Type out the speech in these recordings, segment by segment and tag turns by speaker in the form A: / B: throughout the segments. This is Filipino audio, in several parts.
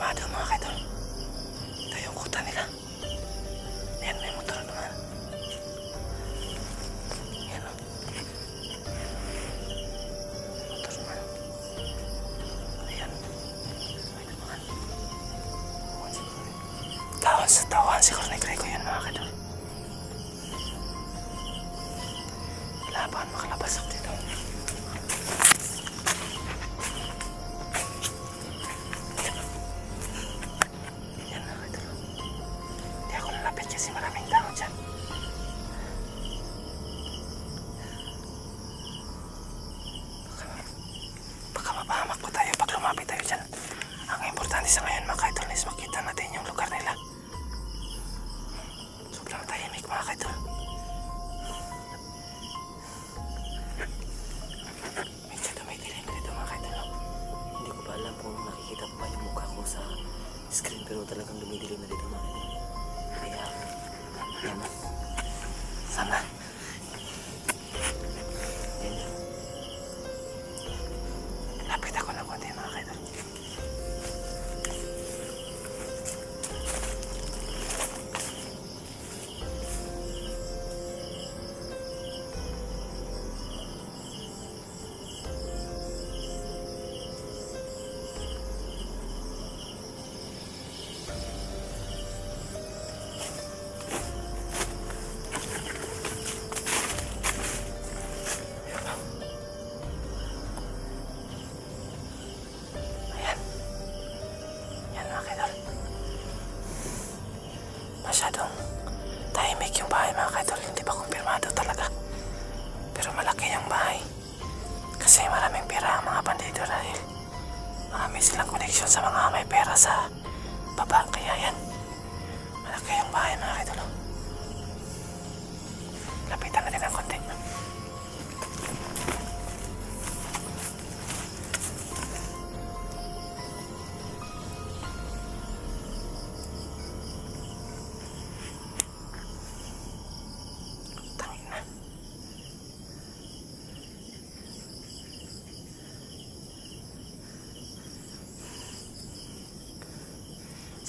A: pirmado mga kaidol. Ito yung kuta nila. Ayan, may motor naman. Ayan o. Motor naman. Ayan. May naman. Tawan siguro ni Grego yan mga kaidol. Laban makalabas ako dito. Yan mga kaidol. Hindi ako lalapit kasi maraming tao dyan. Baka mapahamak pa tayo pag lumapit tayo dyan. Ang importante sa ngayon mga kaidol is makita natin yung lugar nila. Sobrang tahimik mga kaidol. Medyo dumidilim dito mga kaidol. Hindi ko pa alam kung nakikita pa yung mukha ko sa screen, pero talagang dumidilim na dito mga kaidol. Kaya yan, sana yan. Lapit ako na konti mga kaidol. Masyadong tahimik yung bahay mga kaidol. Hindi pa kumpirmado talaga, pero malaki yung bahay kasi maraming pera ang mga bandido dahil marami silang koneksyon sa mga may pera sa baba. Kaya yan, malaki yung bahay mga kaidol. Lapitan natin ng konti.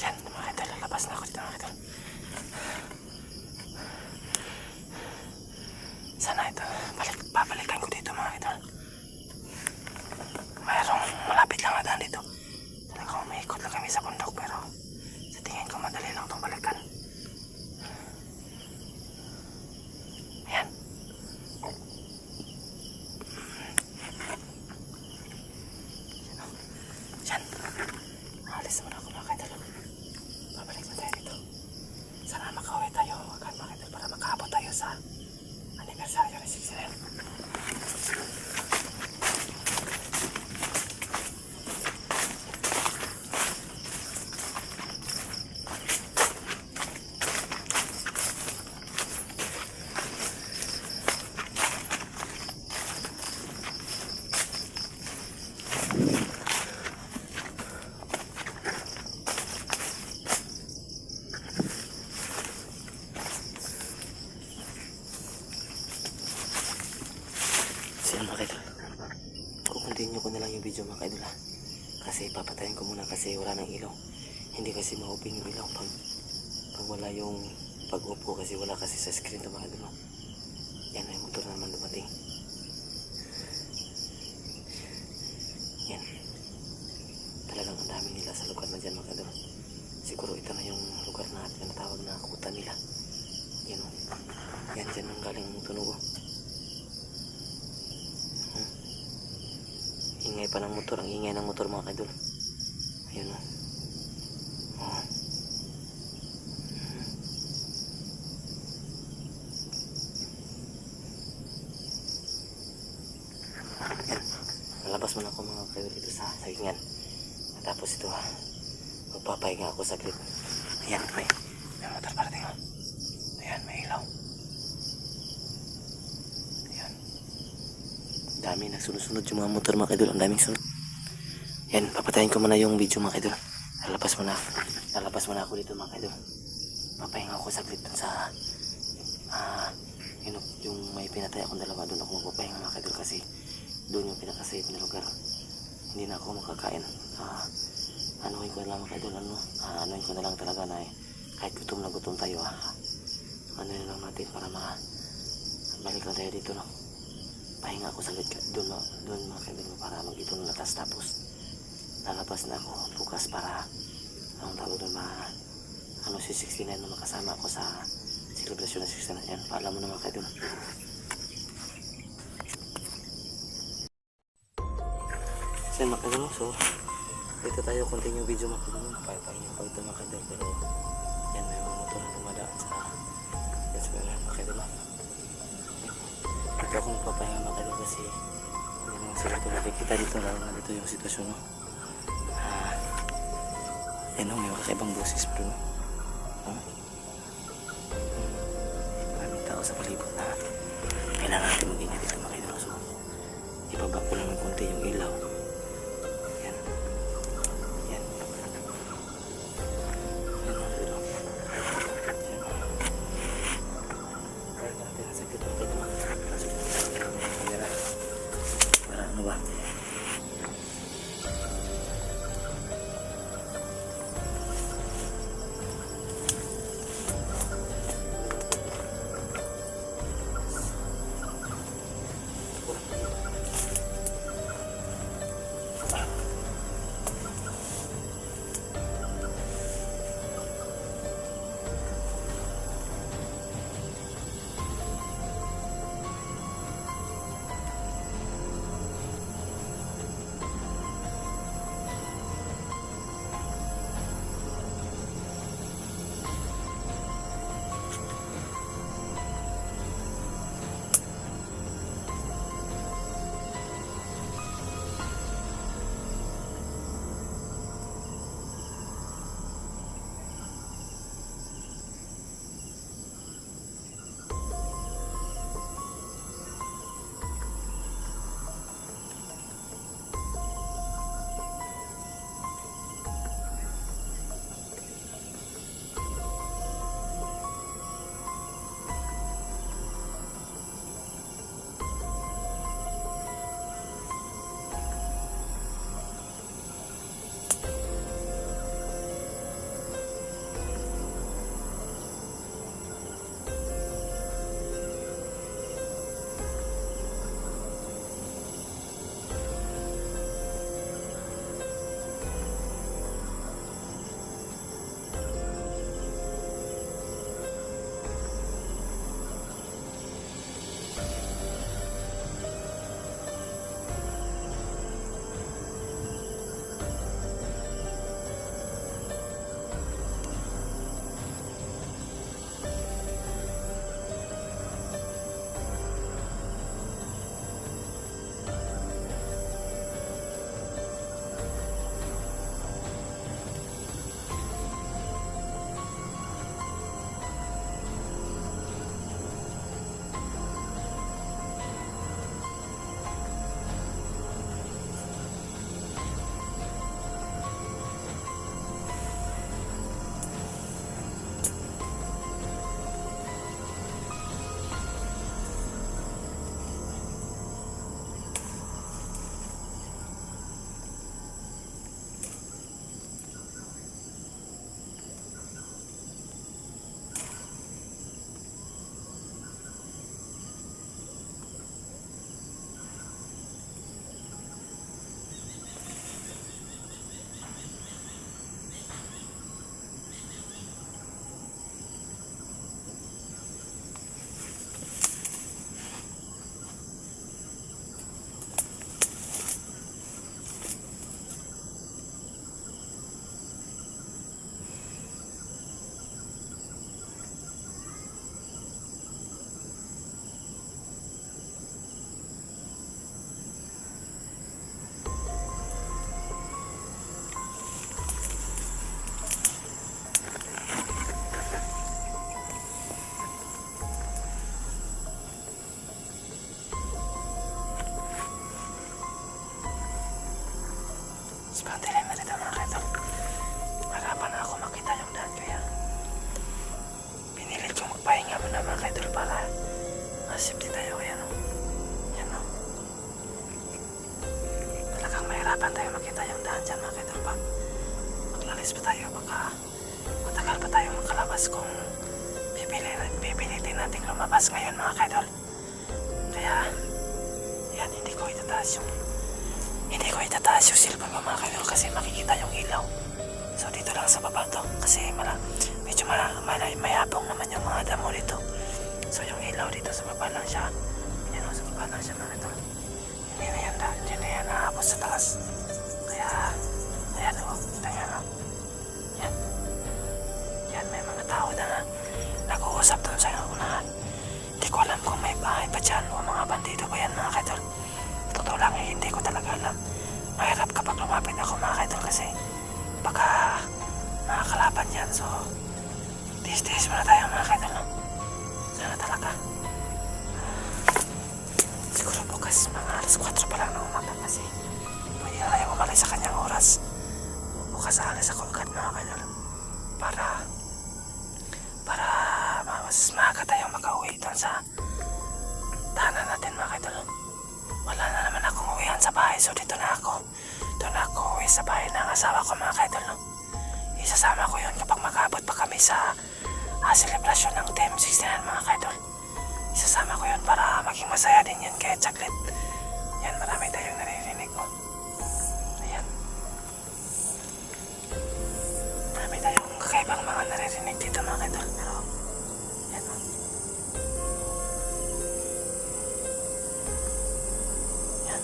A: Yan mga kaidol, lalabas na ako dito mga kaidol. Sana ito, babalikan ko dito mga kaidol. Mayroong malapit lang na daan dito. Talagang umiikot lang kami sa bundok, pero sa tingin ko madali lang itong balikan. Ayan. Yan. Alis muna ako mga kaidol. Babalik na tayo dito. Sana makauwi tayo agad mga kaidol para makaabot tayo sa anibersaryo ni Sixirel. Yan mga kaidol, kukontinue ko na lang yung video mga kaidol ha. Kasi papatayin ko muna kasi wala nang ilaw. Hindi kasi ma-open yung ilaw pag wala yung pag-upo, kasi wala kasi sa screen to mga kaidol. Yan, may motor na naman dumating. Yan, talagang ang dami nila sa lugar na dyan mga kaidol. Siguro ito na yung lugar na tinatawag na kuta nila. Yan o, yan dyan nang galing ang tunog o. Ingay pa ng motor, ang ingay ng motor mga kaidol. Ayun o. Oh. Yan, lalabas muna ako mga kaidol dito sa sagingan. Tapos ito ha, magpapahinga ako saglit. Ayan, may motor parating o. Ayan, may ilaw. Dami nagsunod-sunod yung mga motor mga kaidol. Ang daming sunod. Yan, papatayin ko muna yung video mga kaidol. Lalabas muna ako dito mga kaidol. Papahinga ako saglit dun sa yung may pinatay akong dalawa. Doon ako magpapahinga mga kaidol kasi doon yung pinaka-safe na lugar. Hindi na ako makakain. anuhin ko na lang mga idol, anuhin ko na lang talaga na kahit gutom na gutom tayo ano na lang natin para balik lang tayo dito, no? Pahinga ako saglit doon mga kaibigan para mag-ito na tapos lalabas na ako bukas para anong tawag doon si 69 na makasama ako sa celebration ng 69 yan. Paalam mo na mga kaibigan. So mga kaibigan, so dito tayo continue video mga kaibigan. Pahinga pa ito mga kaibigan, pero yan may mga motor na dumadaan sa yan sa mga kaibigan. Dito ako magpapahinga mga kaibigan kasi hindi naman sila ito nakikita dito, lalo na dito yung sitwasyon, no? Yan o, may kakaibang boses bro, no? Maraming tao sa palibot na kailangan natin mag-ingat dito mga kaibigan. So ibaba ko lang ng konti yung ilaw. Yan yan yan mga kaibigan. Kaya natin ang sakit mga kaibigan. Kamera para ano ba. tayo. Baka matagal pa tayo makalabas kung pipilitin natin lumabas ngayon mga kaidol. Kaya yan, hindi ko itataas yung cellphone ko mga kaidol kasi makikita yung ilaw. So dito lang sa baba to kasi medyo mayabong naman yung mga damo dito. So yung ilaw dito sa baba lang siya. Yan o, sa baba lang siya mga kaidol. Hindi na yan naabot sa taas. Kaya ayan o, tingnan o. Yan, may mga tao na nag-uusap doon sa unahan. Hindi ko alam kung may bahay pa dyan o mga bandido ba yan mga kaidol. Totoo lang hindi ko talaga alam. Mahirap kapag lumapit ako mga kaidol kasi baka makakalaban yan. So tiis-tiis muna tayo mga kaidol, no? Sana talaga. Siguro bukas mga alas 4 pa lang na umaga kasi pwede na tayo umalis sa kanyang oras. Bukas alis ako agad mga kaidol para mas maaga tayong makauwi doon sa tahanan natin mga kaidol. Wala na naman akong uwihan sa bahay, so dito na ako. Doon na ako uwi sa bahay ng asawa ko mga kaidol, no? Isasama ko yun kapag mag-abot pa kami sa selebrasyon ng Team 69 mga kaidol. Isasama ko yun para maging masaya din yun kahit saglit. Yan, marami tayong naririnig ko. Ayan. Marami tayong kakaibang mga naririnig dito mga kaidol. Pero yan o. Yan.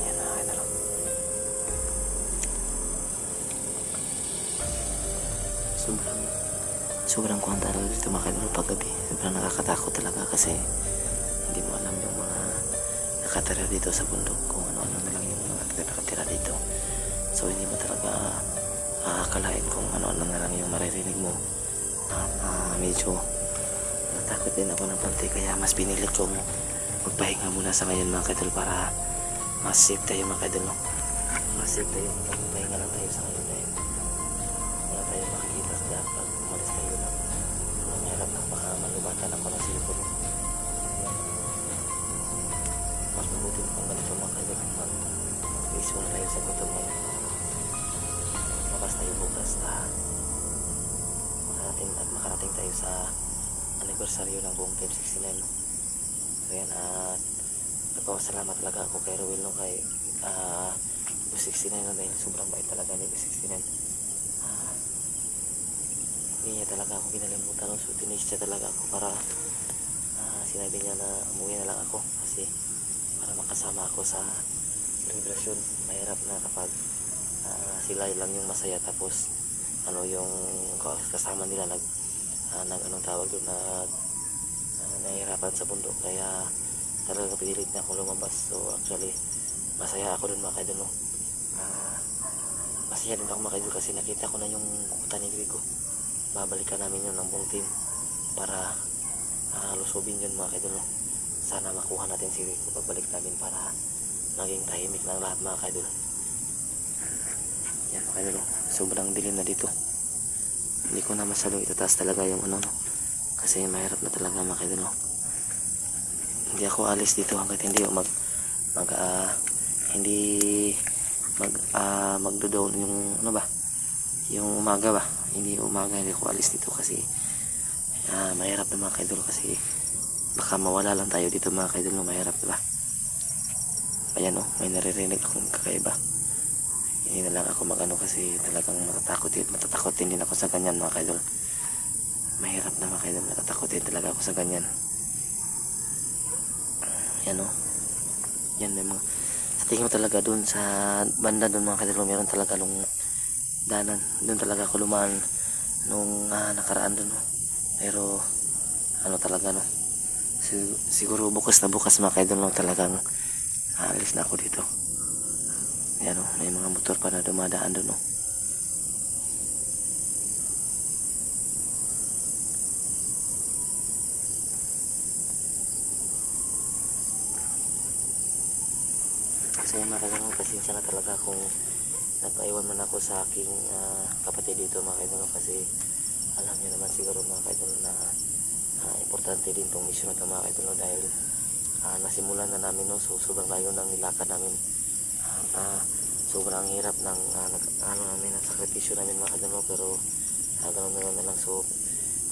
A: Yan mga kaidol. Sobrang kuwang talaga dito mga kaidol paggabi. Sobrang nakakatakot talaga kasi hindi mo alam yung mga nakatira dito sa bundok kung ano-ano na lang yung mga nakatira dito. So hindi mo talaga akalain kung ano-ano na lang yung maririnig mo. Medyo natakot din ako ng konti kaya mas pinilit kong magpahinga muna sa ngayon mga kaidol para mas safe tayo mga kaidol, no? Mas safe tayo, magpahinga lang tayo sa ngayon dahil wala tayo makikita sa daan pag umalis tayo lang. Mahirap na baka malubatan ako ng cellphone. Mas mabuti na kung ganito mga kaidol, mag-face muna tayo sa gutom ngayon. Makas tayo bukas makarating tayo sa anibersaryo ng buong Team 69, no? So yan, nagpapasalamat talaga ako kay Ruel, no? Kay Boss 69, no? Dahil sobrang bait talaga ni Boss 69. Hindi niya talaga ako kinalimutan, no? So tinis niya talaga ako para sinabi niya na umuwi na lang ako kasi para makasama ako sa celebration. Mahirap na kapag sila lang yung masaya tapos yung kasama nila anong tawag doon nahihirapan sa bundok, kaya talaga pinilit na akong lumabas. So actually masaya ako doon mga kaidol, no? Masaya din ako mga kaidol kasi nakita ko na yung kukutan ni Grigo. Babalikan namin yun ng buong team para lusubin yun mga kaidol, no? Sana makuha natin si Grigo pagbalik namin para maging tahimik ng lahat mga kaidol. Yan mga kaidol, sobrang dilim na dito. Hindi ko na masyadong itataas talaga yung no? Kasi mahirap na talaga mga kaidol, no? Hindi ako alis dito hanggat hindi magdo-down yung yung umaga ba. Hindi ako alis dito kasi mahirap na mga kaidol kasi baka mawala lang tayo dito mga kaidol, no? Mahirap diba? Ayan o, may naririnig akong kakaiba. Hindi na lang ako magano kasi talagang matatakot din ako sa ganyan mga kaidol. Mahirap na mga kaidol, matatakot din talaga ako sa ganyan. Yan o, yan may mga sa tingin mo talaga dun sa banda dun mga kaidol, meron talaga nung danan dun talaga ako lumaan nung nakaraan dun, no? Pero talaga, no? Siguro bukas mga kaidol, no? Talagang aalis na ako dito. Ayan o, may mga motor pa na dumadaan doon, no? Kasi mga kaidol, pasensya na talaga kung nagpaiwan man ako sa aking kapatid dito mga kaidol, kasi alam niyo naman siguro mga kaidol na importante din tong mission na mga kaidol, dahil
B: nasimulan na namin, no. So sobrang layo ng nilakad namin. Sobrang hirap ng namin, ang sakripisyo namin mga kadol, no. Pero ganoon na lang. So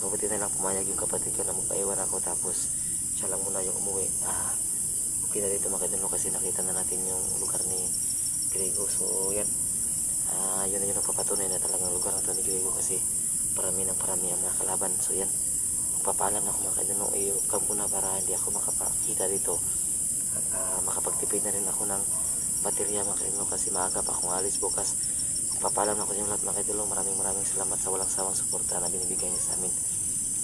B: mabuti na lang pumayag yung kapatid ko na magpaiwan ako, tapos siya lang muna yung umuwi. Okay na dito mga kadol, no, kasi nakita na natin yung lugar ni Grego. So yan, yun na yung nagpapatunay na talagang lugar na to ni Grego, kasi parami ng parami ang mga kalaban. So yan, magpapaalam na ako mga kadol, no. Come muna para hindi ako makapakita dito, at makapagtipid na rin ako ng baterya mga kadol, no, kasi maaga pa akong alis bukas. Magpapaalam na ako yung lahat mga kadol, no. Maraming salamat sa walang sawang suporta na binibigay niyo sa amin.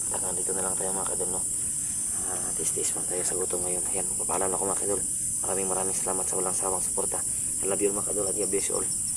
B: Talagang dito na lang tayo mga kadol, no. Tiis-tiis man tayo sa gutom ngayon. Ayan, magpapaalam na ako mga kadol. Maraming salamat sa walang sawang suporta. I love you mga kadol, at God bless you all.